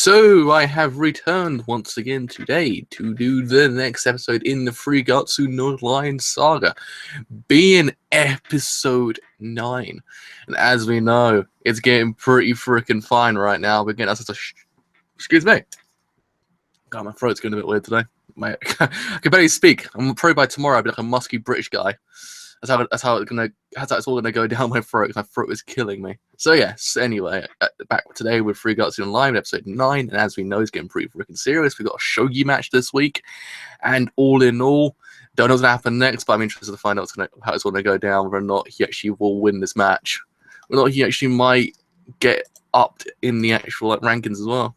So I have returned once again today to do the next episode in the 3月のライオン saga, being episode 9. And as we know, it's getting pretty freaking fine right now. We're getting excuse me. God, my throat's going a bit weird today. I can barely speak. I'm probably by tomorrow I'll be like a musky British guy. That's how it's all gonna go down my throat. My throat is killing me. So yes. Anyway, back today with 3月のライオンepisode 9, and as we know, it's getting pretty freaking serious. We got a shogi match this week, and all in all, don't know what's gonna happen next, but I'm interested to find out how it's gonna go down. Whether or not he actually will win this match, whether or not he actually might get upped in the actual rankings as well.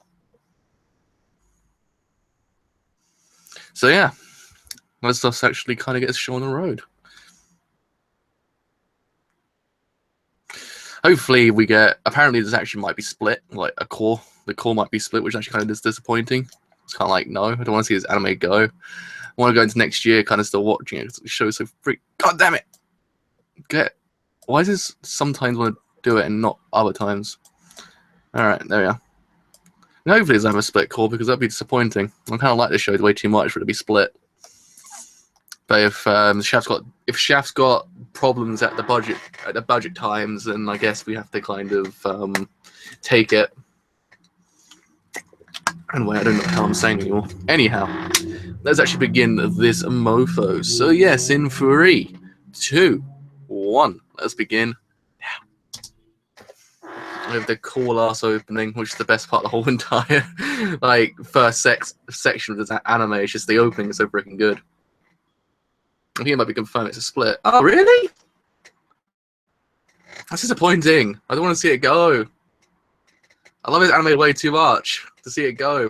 So yeah, let's just actually kind of get this show on the road. Hopefully we get. Apparently, this actually might be split, like a core. The core might be split, which actually kind of is disappointing. It's kind of like, no, I don't want to see this anime go. I want to go into next year, kind of still watching it. The show's so freak. God damn it! Why does this sometimes want to do it and not other times? All right, there we are. And hopefully, it's a split core because that'd be disappointing. I kind of like this show way too much for it to be split. But if Shaft's got problems at the budget times, then I guess we have to kind of take it. Anyway, I don't know how I'm saying anymore. Anyhow, let's actually begin this mofo. So yes, in 3, 2, 1, let's begin now. We have the cool ass opening, which is the best part of the whole entire first section of this anime. It's just the opening is so freaking good. I think it might be confirmed it's a split. Oh, really? That's disappointing. I don't want to see it go. I love this anime way too much to see it go.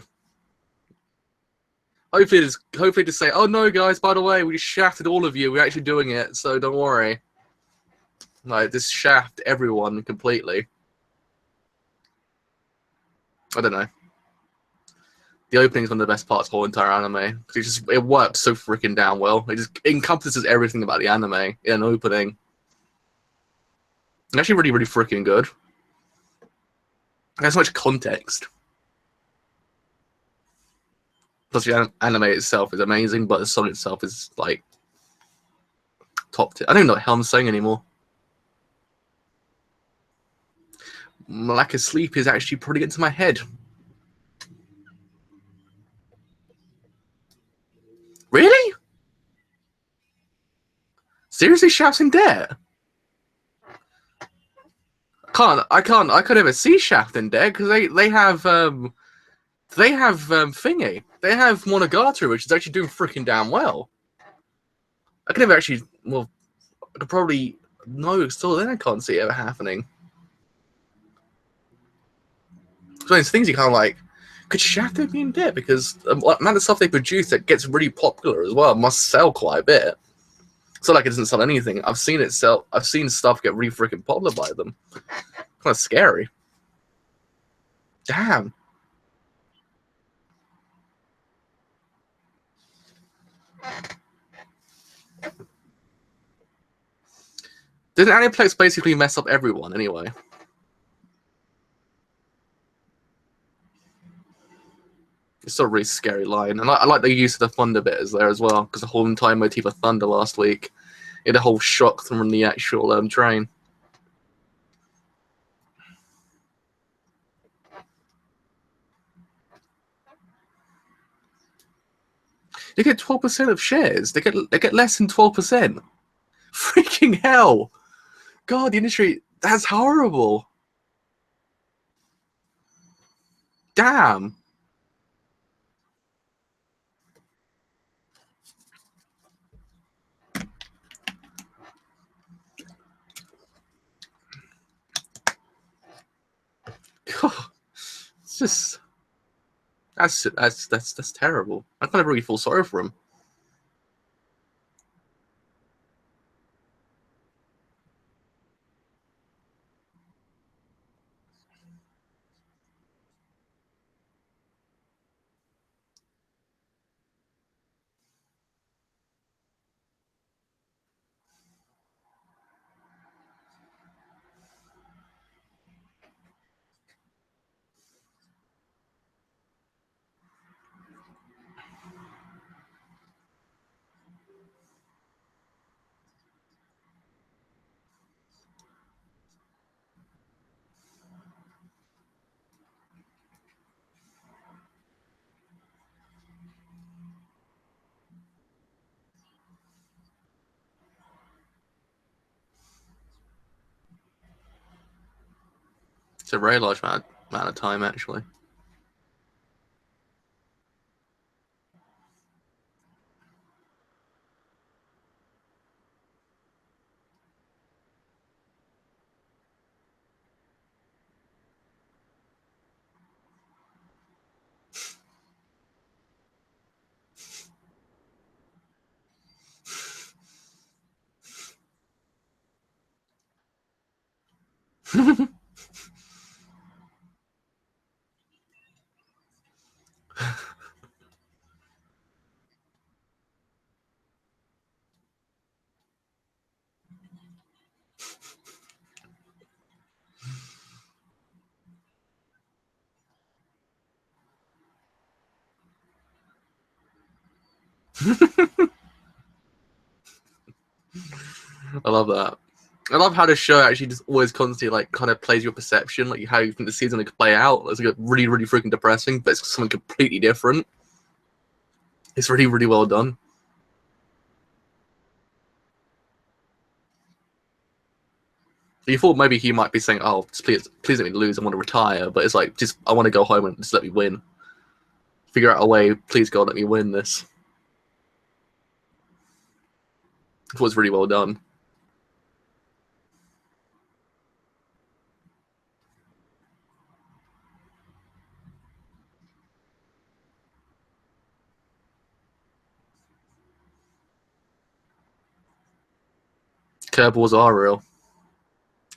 Hopefully to say, oh no guys, by the way, we just shafted all of you. We're actually doing it, so don't worry. Like, this shaft everyone completely. I don't know. The opening is one of the best parts of the whole entire anime. It works so freaking damn well. It just encompasses everything about the anime in an opening. It's actually really, really freaking good. It has so much context. Plus, the anime itself is amazing, but the song itself is like top tier. I don't know what the hell I'm saying anymore. My lack of sleep is actually pretty into my head. Really? Seriously, Shaft's in debt? I could never see Shaft in debt because they have thingy. They have Monogatari, which is actually doing freaking damn well. I could never actually. Well, I could probably no. Still, then I can't see it ever happening. So it's things you kind of like. Could Shaft ever be in debt? Because the amount of stuff they produce that gets really popular as well must sell quite a bit. It's not like it doesn't sell anything. I've seen it sell. I've seen stuff get really freaking popular by them. Kind of scary. Damn. Didn't Aniplex basically mess up everyone anyway? It's still a really scary line. And I like the use of the thunder bit there as well, because the whole entire motif of thunder last week, it had a whole shock from the actual train. They get 12% of shares. They get less than 12%. Freaking hell! God, the industry, that's horrible. Damn. God, it's just that's terrible. I kind of really feel sorry for him. It's a very large amount of time, actually. I love that. I love how the show actually just always constantly like kind of plays your perception, like how you think the season could play out. It's like really, really freaking depressing, but it's something completely different. It's really, really well done. You thought maybe he might be saying, "Oh, please let me lose. I want to retire," but it's like, just I want to go home and just let me win. Figure out a way. Please God, let me win this. It was really well done. Curveballs are real.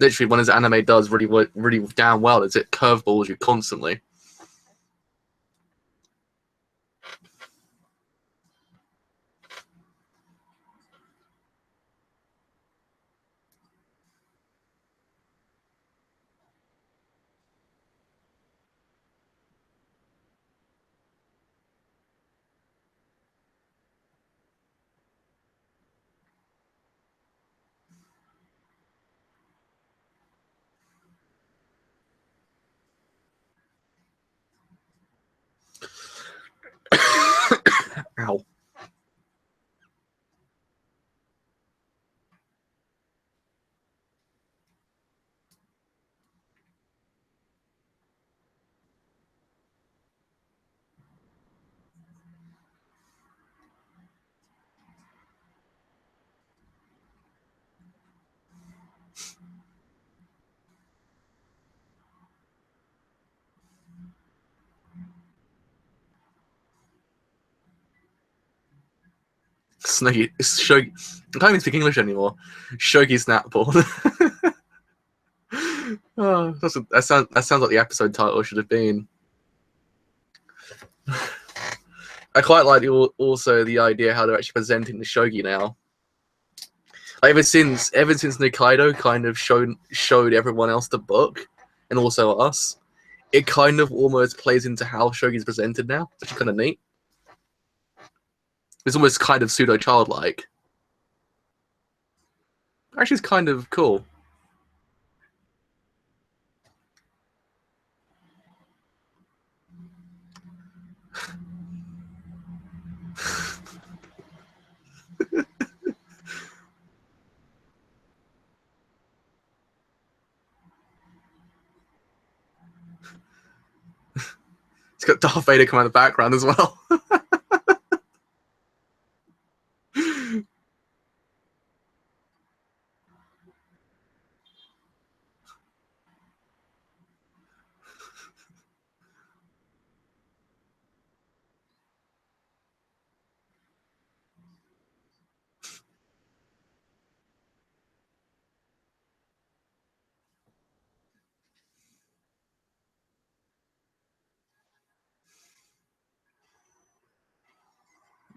Literally, when his anime does really damn well, is it curveballs you constantly. Ow. Snuggy, shogi. I can't even speak English anymore. Shogi Snapball. Oh, that sounds like the episode title should have been. I quite like also the idea how they're actually presenting the shogi now. Ever since Nikaido kind of showed everyone else the book, and also us, it kind of almost plays into how shogi's presented now. It's actually kind of neat. It's almost kind of pseudo childlike. Actually, it's kind of cool. It's got Darth Vader come out of the background as well.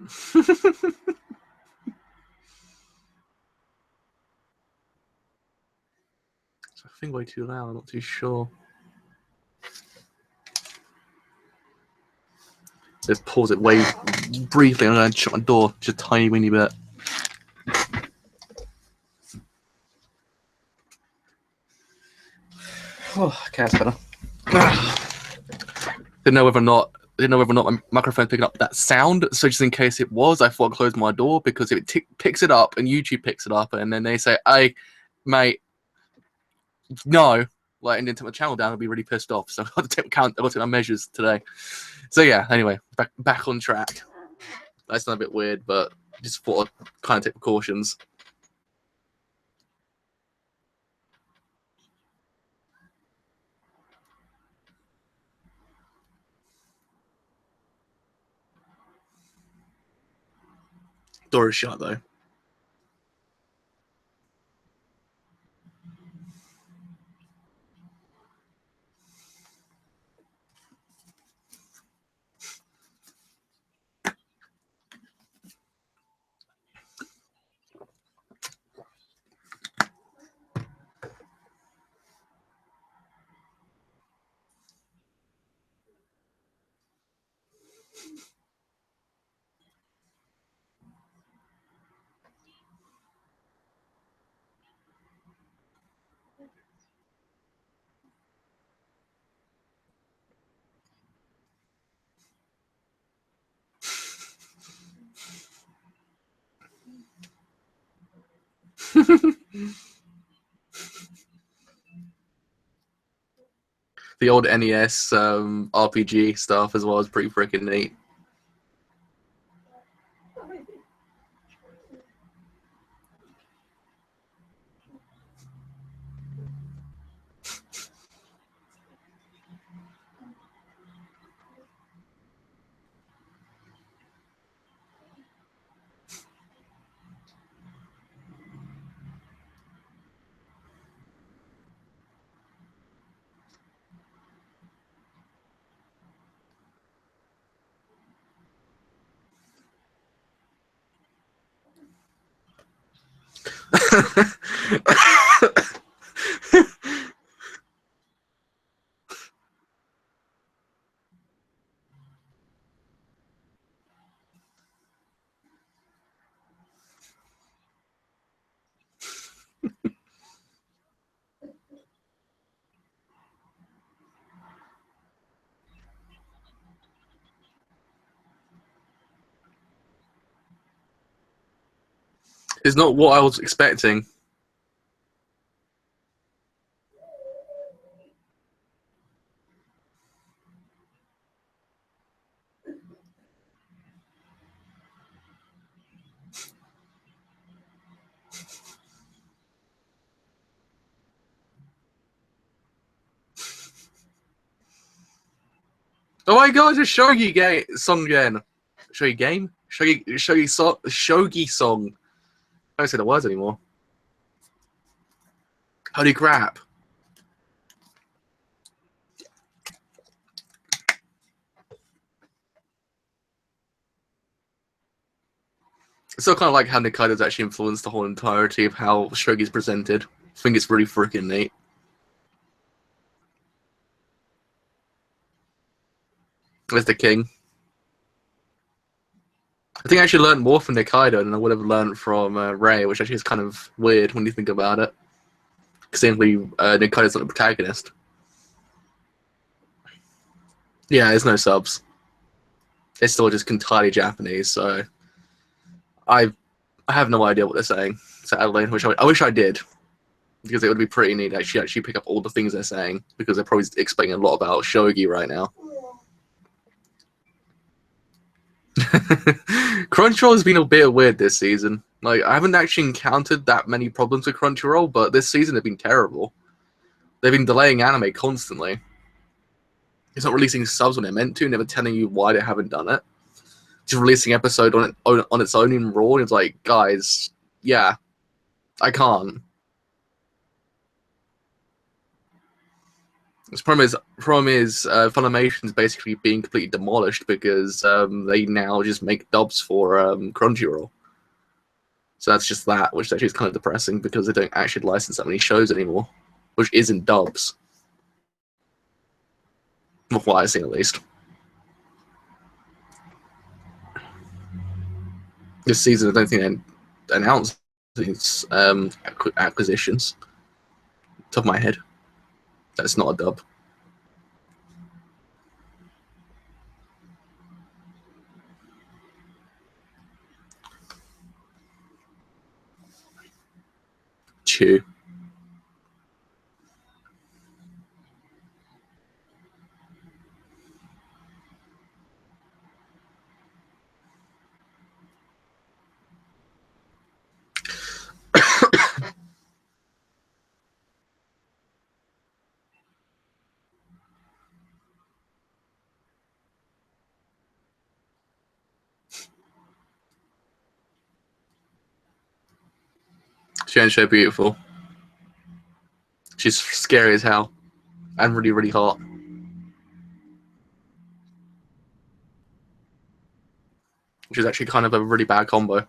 I think way too loud. I'm not too sure. Just pause it way briefly. I'm going to shut my door just a tiny weeny bit. Oh, okay, that's better. Didn't know whether or not my microphone picking up that sound. So just in case it was, I thought I'd close my door because if it picks it up and YouTube picks it up, and then they say, "Hey, mate, no," like, and didn't take my channel down, I'd be really pissed off. So I got to take my measures today. So yeah, anyway, back on track. That's not a bit weird, but just thought I'd kind of take precautions. Door is shut though. The old NES RPG stuff as well is pretty freaking neat. It's not what I was expecting. Oh my god, it's a shogi song again. Shogi game? Shogi song. I don't say the words anymore. Holy crap. It's still kind of like how Nikaido's actually influenced the whole entirety of how Shogi's presented. I think it's really freaking neat. There's the king. I think I actually learned more from Nikaido than I would have learned from Ray, which actually is kind of weird when you think about it. Because simply, Nikaido's not the protagonist. Yeah, there's no subs. It's still just entirely Japanese, so I have no idea what they're saying. Sadly, which I wish I did, because it would be pretty neat to actually pick up all the things they're saying, because they're probably explaining a lot about shogi right now. Crunchyroll has been a bit weird this season. Like, I haven't actually encountered that many problems with Crunchyroll, but this season they've been terrible. They've been delaying anime constantly. It's not releasing subs when they're meant to, never telling you why they haven't done it. Just releasing episode on its own in Raw, and it's like, guys, yeah, I can't. The problem is Funimation's basically being completely demolished because they now just make dubs for Crunchyroll. So that's just that, which actually is kind of depressing because they don't actually license that many shows anymore, which isn't dubs. From what I've seen, at least. This season, I don't think they announced these acquisitions. Top of my head, that's not a dub. Chew. She so beautiful. She's scary as hell. And really, really hot. Which is actually kind of a really bad combo.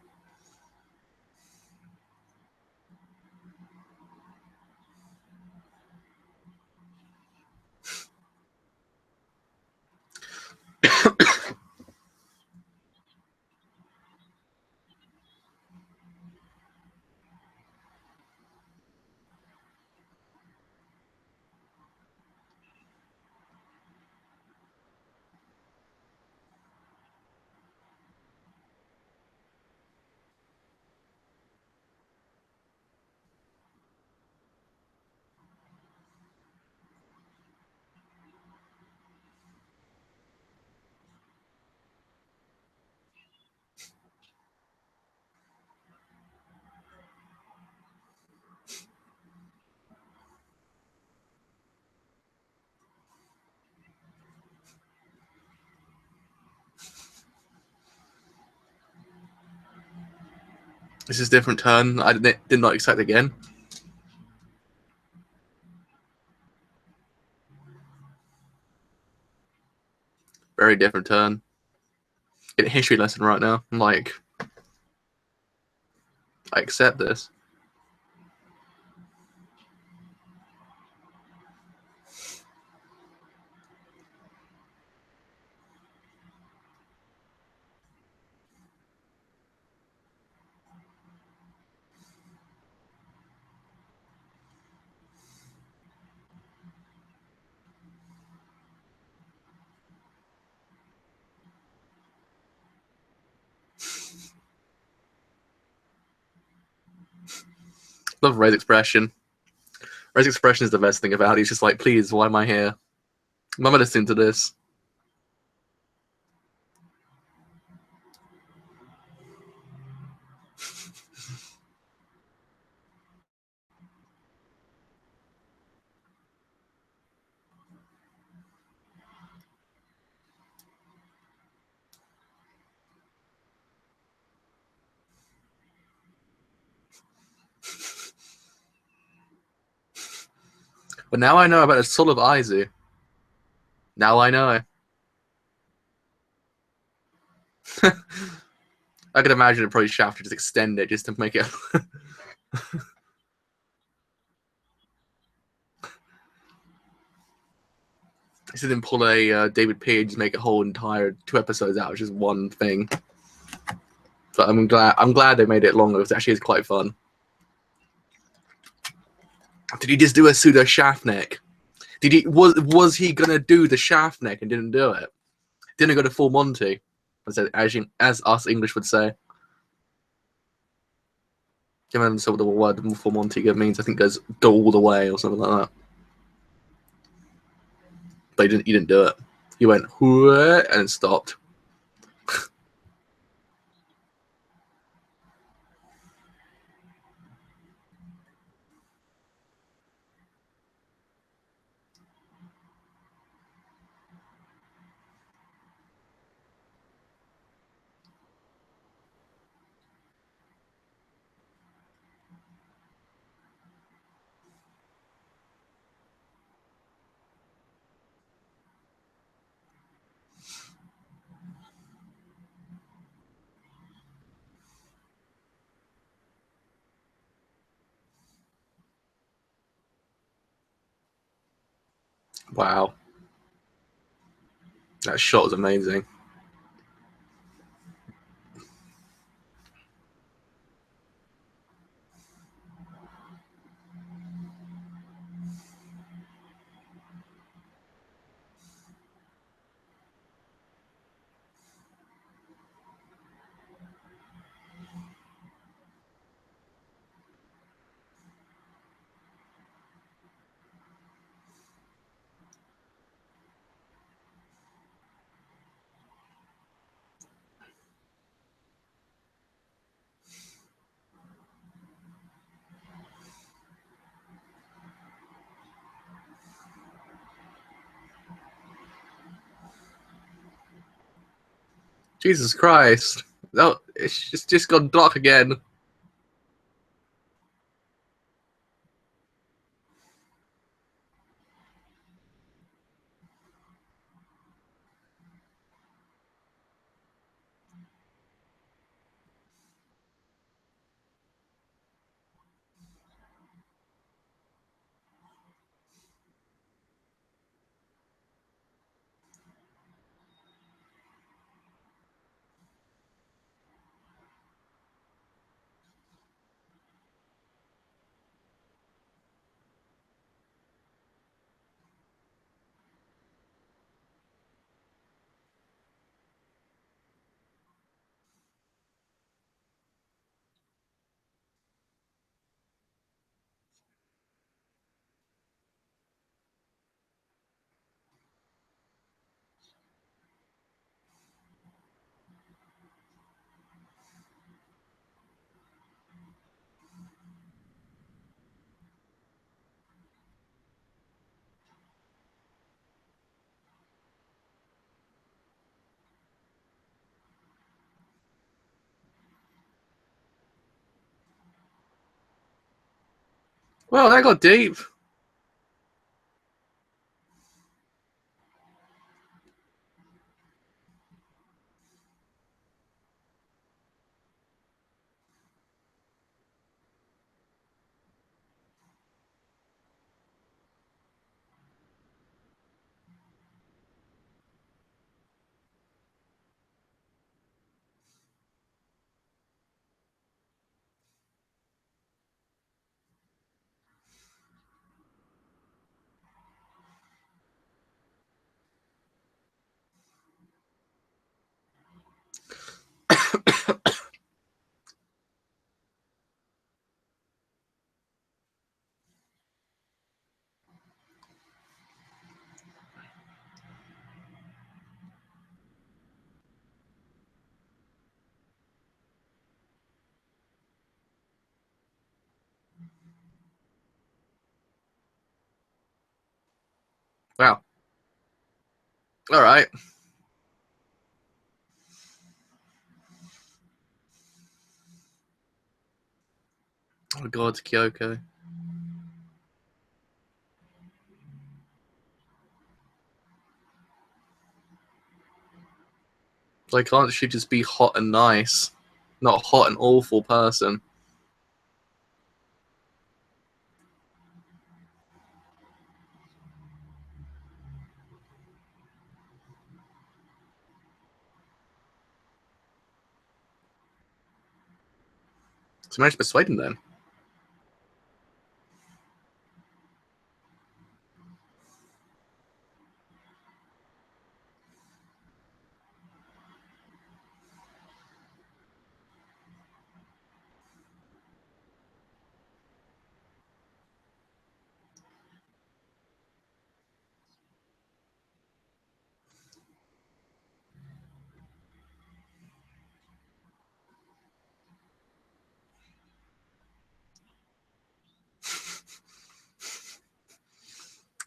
This is a different turn. I did not expect again. Very different turn. Get a history lesson right now. I'm like, I accept this. Love Ray's expression. Ray's expression is the best thing about it. He's just like, please, why am I here? Why am I listening to this? But now I know about the soul of Aizu. Now I know. I could imagine it probably Shaft to just extend it just to make it. He didn't pull a David P and just make a whole entire 2 episodes out of just one thing. But I'm glad they made it longer because it actually is quite fun. Did he just do a pseudo shaft neck? Was he gonna do the shaft neck and didn't do it? Didn't go to full Monty, as us English would say. Can't remember what the word full Monty means. I think goes go all the way or something like that. But he didn't do it. He went and stopped. Wow. That shot was amazing. Jesus Christ. No, it's just gone dark again. Well, that got deep. Wow. All right. Oh God, Kyoko. Like, can't she just be hot and nice, not hot and awful person? So managed to persuade him then.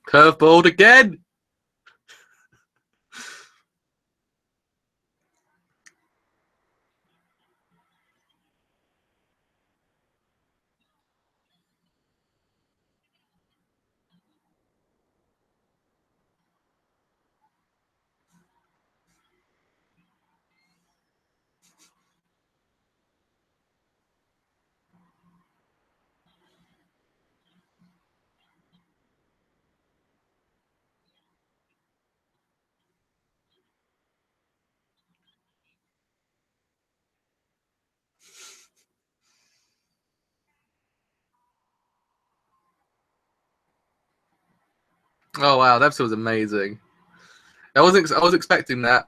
Curveballed again. Oh wow, that episode was amazing. I was expecting that,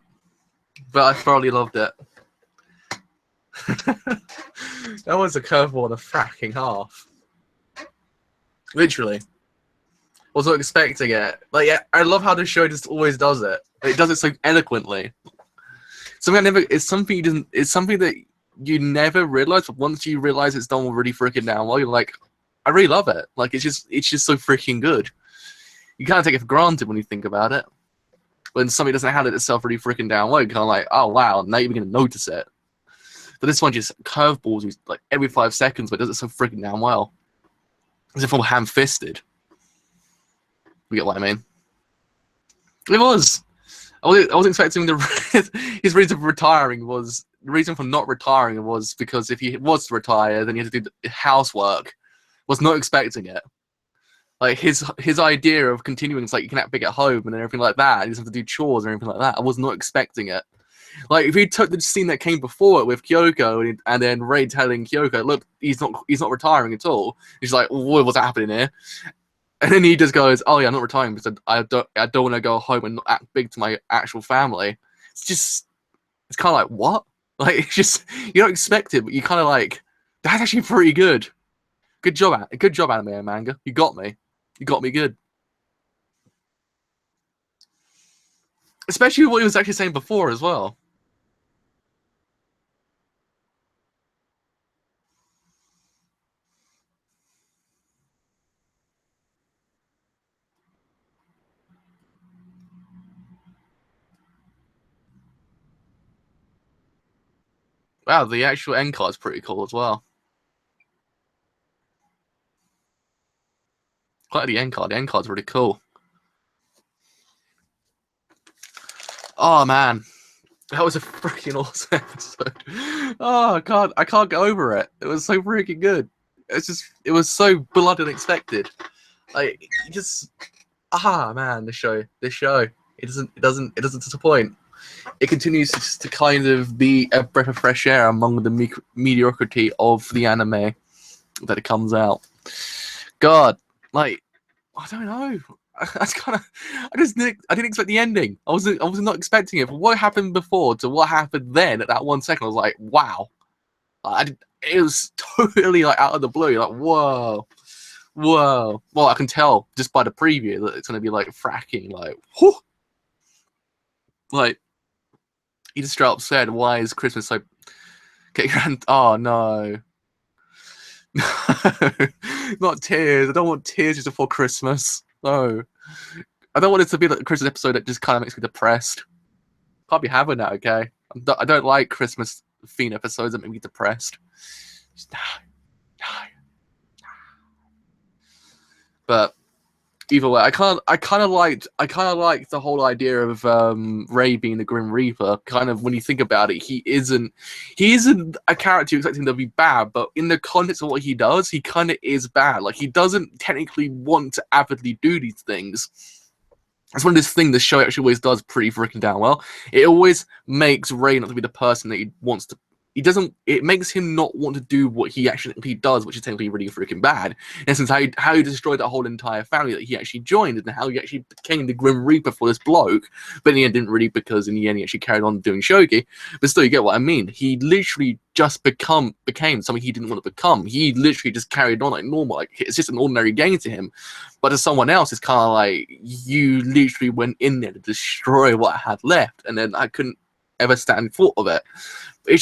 but I thoroughly loved it. That was a curveball and a fracking half. Literally. Wasn't expecting it. Like, yeah, I love how the show just always does it. It does it so eloquently. Something I never. It's something you didn't. It's something that you never realize, but once you realize it's done really freaking down well, you're like, I really love it. Like, it's just so freaking good. You kind of take it for granted when you think about it. When something doesn't handle itself really freaking down well, you're kind of like, oh wow, now you're gonna notice it. But this one just curveballs you like every 5 seconds, but it does it so freaking damn well. As if I'm ham-fisted. You get what I mean? It was. I was expecting his reason for retiring was the reason for not retiring was because if he was to retire, then he had to do housework. Was not expecting it. Like his idea of continuing is like you can act big at home and everything like that. He doesn't have to do chores or anything like that. I was not expecting it. Like if he took the scene that came before it with Kyoko and then Ray telling Kyoko, look, he's not retiring at all. He's like, well, what's happening here? And then he just goes, "Oh yeah, I'm not retiring because I don't want to go home and not act big to my actual family." It's kind of like what? Like it's just you don't expect it, but you kind of like that's actually pretty good. Good job, anime and manga. You got me good. Especially what he was actually saying before as well. Wow, the actual end card's pretty cool as well. Quite the end card. The end card's really cool. Oh man, that was a freaking awesome episode. Oh god, I can't get over it. It was so freaking good. It was so blood unexpected. Like, man, this show, it doesn't disappoint. It continues to kind of be a breath of fresh air among the mediocrity of the anime that it comes out. God, like, I don't know. I didn't expect the ending. I was not expecting it. From what happened before to what happened then at that 1 second, I was like, wow. It was totally like out of the blue. Like, whoa. Well, I can tell just by the preview that it's gonna be like fracking, like, whoo. Like, he just straight up said, "Why is Christmas so?" Oh no. Not tears. I don't want tears just before Christmas. No. I don't want it to be like a Christmas episode that just kind of makes me depressed. Can't be having that, okay? I don't like Christmas theme episodes that make me depressed. Just, no. But either way, I kind of liked the whole idea of Ray being the Grim Reaper. Kind of, when you think about it, he isn't a character you expect him to be bad, but in the context of what he does, he kind of is bad. Like, he doesn't technically want to avidly do these things. That's one of those things the show actually always does pretty freaking damn well. It always makes Ray not to be the person that he wants to. It makes him not want to do what he actually does, which is technically really freaking bad. In essence, how he destroyed that whole entire family that he actually joined, and how he actually became the Grim Reaper for this bloke. But in the end, didn't really, because in the end, he actually carried on doing shogi. But still, you get what I mean. He literally just became something he didn't want to become. He literally just carried on like normal. Like, it's just an ordinary game to him. But to someone else, it's kind of like, you literally went in there to destroy what I had left, and then I couldn't ever stand thought of it. It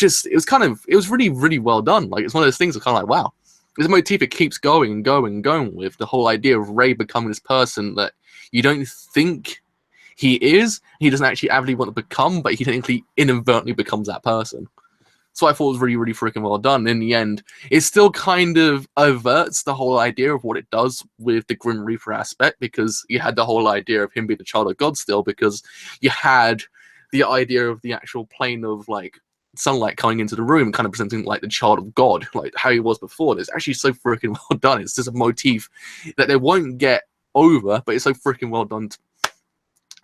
was really, really well done. Like, it's one of those things that's kind of like, wow. This motif, it keeps going and going and going with the whole idea of Ray becoming this person that you don't think he is. He doesn't actually actively want to become, but he technically inadvertently becomes that person. So I thought it was really, really freaking well done. In the end, it still kind of averts the whole idea of what it does with the Grim Reaper aspect, because you had the whole idea of him being the child of God still, because you had the idea of the actual plane of, like, sunlight coming into the room and kind of presenting like the child of God, like how he was before. It's actually so freaking well done. It's just a motif that they won't get over, but it's so freaking well done.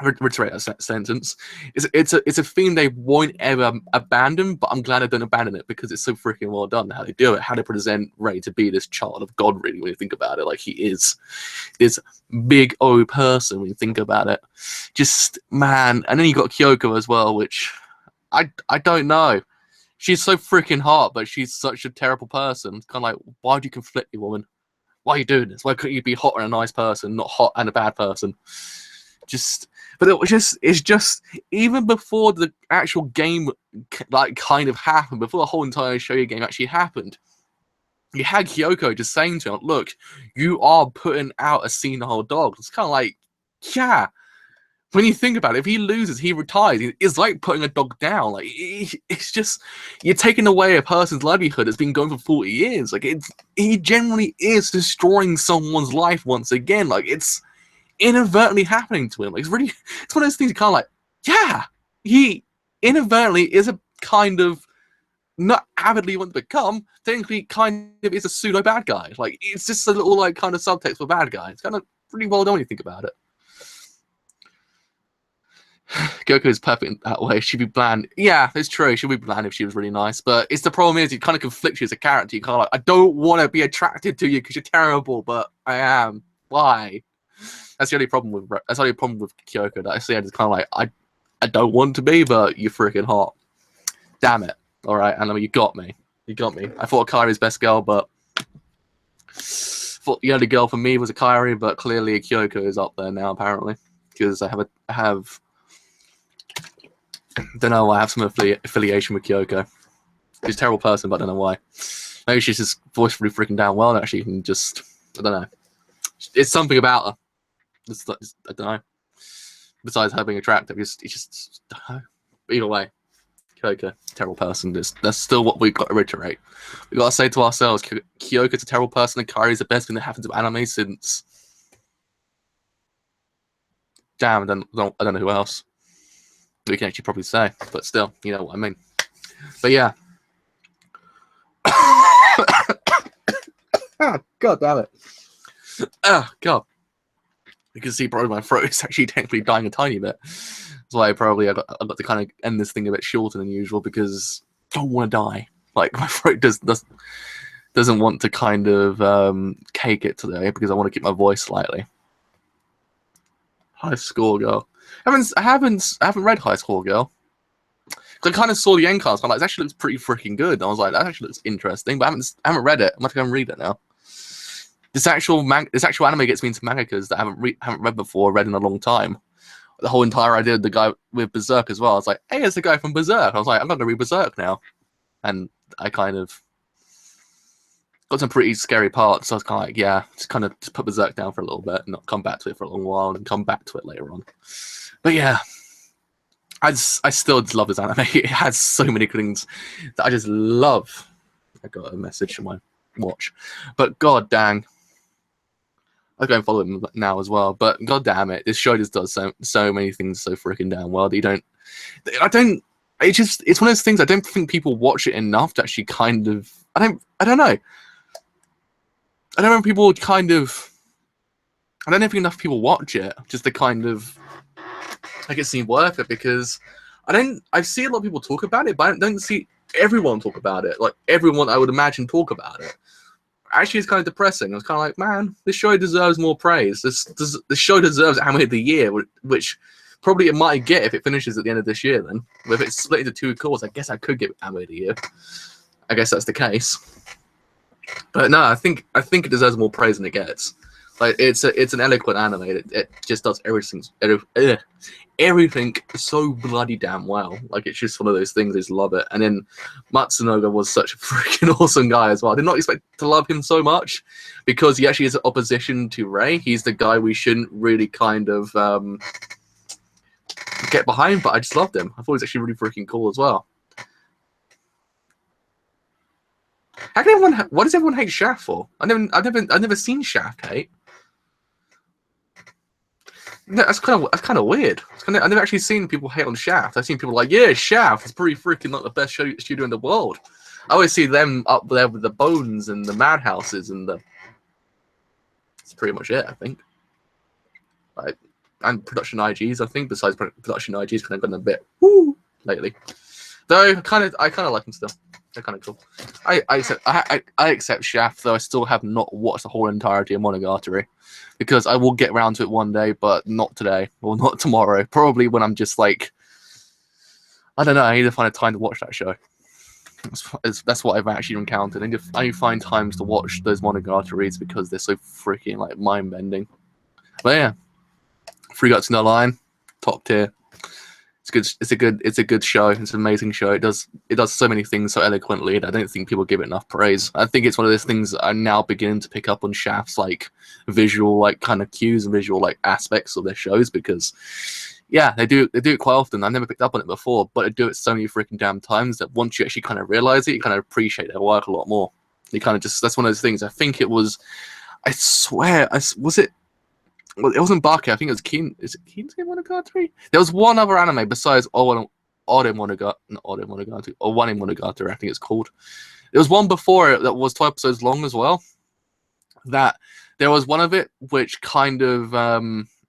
Reiterate that sentence. It's a theme they won't ever abandon, but I'm glad they don't abandon it, because it's so freaking well done how they do it, how they present Ray to be this child of God, really, when you think about it. Like, he is this big O person when you think about it. Just, man. And then you got Kyoko as well, which I don't know. She's so freaking hot, but she's such a terrible person. It's kind of like, why do you conflict me, woman? Why are you doing this? Why couldn't you be hot and a nice person, not hot and a bad person? But it's just, even before the actual game, like, kind of happened, before the whole entire shogi game actually happened, you had Kyoko just saying to him, look, you are putting out a senile dog. It's kind of like, yeah. When you think about it, if he loses, he retires. It's like putting a dog down. Like, it's just, you're taking away a person's livelihood that's been going for 40 years. Like, he generally is destroying someone's life once again. Like, it's inadvertently happening to him. Like, it's one of those things you kind of like, yeah, he inadvertently is a kind of, not avidly want to become, technically kind of is a pseudo bad guy. Like, it's just a little, like, kind of subtext for bad guy. It's kind of pretty well done when you think about it. Goku is perfect in that way. She'd be bland. Yeah, it's true. She'd be bland if she was really nice. But it's the problem is, you kind of conflict you as a character. You kind of like, I don't want to be attracted to you because you're terrible, but I am. Why? That's the only problem with Kyoko. That I see it is kind of like, I don't want to be, but you're freaking hot. Damn it. All right, Anima, you got me. You got me. I thought Kairi's best girl, but thought the only girl for me was a Kairi, but clearly Kyoko is up there now, apparently, because I have don't know why I have some affiliation with Kyoko. She's a terrible person, but I don't know why. Maybe she's just voiced really freaking down well, and actually can just, I don't know. It's something about her. I don't know. Besides her being attractive, it's just, I don't know. But either way, Kyoko, terrible person. That's still what we've got to reiterate. We've got to say to ourselves, Kyoko's a terrible person, and Kairi's the best thing that happened to anime since damn, I don't know who else we can actually probably say, but still, you know what I mean. But yeah. Oh, God damn it. Oh, God. You can see probably my throat is actually technically dying a tiny bit. That's why I got to kind of end this thing a bit shorter than usual, because I don't want to die. Like, my throat doesn't want to kind of cake it today, because I want to keep my voice slightly. High Score Girl. I haven't read High Score Girl. Because I kind of saw the end cards. I'm like, it actually looks pretty freaking good. And I was like, that actually looks interesting, but I haven't read it. I'm going to go and read it now. This actual anime gets me into mangakas that I haven't read before, read in a long time. The whole entire idea of the guy with Berserk as well. I was like, hey, it's the guy from Berserk. I was like, I'm going to read Berserk now. And I kind of got some pretty scary parts. So I was kind of like, yeah, just put Berserk down for a little bit and not come back to it for a long while and come back to it later on. But yeah, I still just love this anime. It has so many things that I just love. I got a message on my watch. But god dang. I'll go and follow him now as well. But god damn it, this show just does so many things so freaking damn well that it's one of those things I don't think people watch it enough to actually kind of I don't know. I don't know if people kind of I don't know if enough people watch it just to kind of make it seem worth it, because I see a lot of people talk about it, but I don't see everyone talk about it. Like everyone I would imagine talk about it. Actually, it's kind of depressing. I was kind of like, man, this show deserves more praise. This show deserves Anime of the Year, which probably it might get if it finishes at the end of this year. Then, if it's split into 2 calls, I guess I could get Anime of the Year. I guess that's the case. But no, I think it deserves more praise than it gets. Like it's an eloquent anime. It just does everything so bloody damn well. Like it's just one of those things. I just love it. And then Matsunoga was such a freaking awesome guy as well. I did not expect to love him so much, because he actually is an opposition to Rei. He's the guy we shouldn't really kind of get behind, but I just loved him. I thought he was actually really freaking cool as well. What does everyone hate Shaft for? I've never seen Shaft hate. No, that's kind of weird. I've never actually seen people hate on Shaft. I've seen people like, yeah, Shaft is pretty freaking like the best studio in the world. I always see them up there with the Bones and the Madhouses and the. That's pretty much it, I think. Like, and production IGs, I think. Besides production IGs, kind of gotten a bit woo lately. Though I kind of like them still. They're kind of cool. I accept Shaft, though I still have not watched the whole entirety of Monogatari, because I will get around to it one day, but not today or not tomorrow. Probably when I'm just like, I don't know. I need to find a time to watch that show. That's what I've actually encountered. I find times to watch those Monogataris because they're so freaking like mind bending. But yeah, 3 Guts No Line, top tier. It's a good show. It's an amazing show. It does so many things so eloquently that I don't think people give it enough praise. I think it's one of those things that I'm now beginning to pick up on Shaft's like visual like kind of cues and visual like aspects of their shows, because yeah, they do it quite often. I've never picked up on it before, but they do it so many freaking damn times that once you actually kind of realize it, you kind of appreciate their work a lot more. You kind of just, that's one of those things. I think it was, I swear, was it? Well, it wasn't Baki. I think it was Is it Keen's Monogatari? There was one other anime besides Ode Monogatari, or One in Monogatari, I think it's called. There was one before it that was 2 episodes long as well. That there was one of it which kind of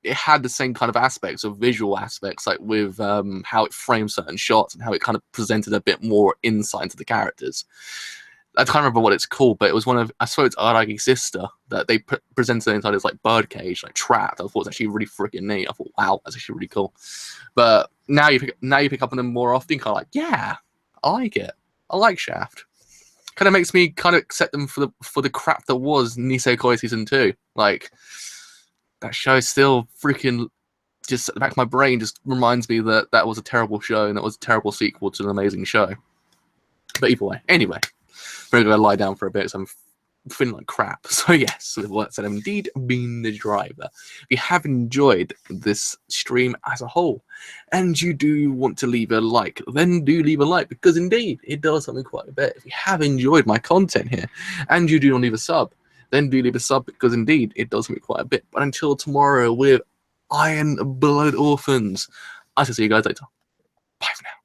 it had the same kind of aspects of visual aspects, like with how it framed certain shots and how it kind of presented a bit more insight into the characters. I can't remember what it's called, but it was one of, I swear it's Aragi's sister, that they presented inside as like birdcage, like trapped. I thought it was actually really freaking neat. I thought, wow, that's actually really cool. But now you pick up on them more often, kind of like, yeah, I like it. I like Shaft. Kind of makes me kind of accept them for the crap that was Nisei Koi season 2. Like that show still freaking just at the back of my brain just reminds me that that was a terrible show and that was a terrible sequel to an amazing show. But either way, anyway. I'm going to lie down for a bit, so I'm feeling like crap. So yes, with what said, I'm indeed being the driver. If you have enjoyed this stream as a whole, and you do want to leave a like, then do leave a like, because indeed, it does something quite a bit. If you have enjoyed my content here, and you do not leave a sub, then do leave a sub, because indeed, it does something quite a bit. But until tomorrow with Iron Blood Orphans. I shall see you guys later. Bye for now.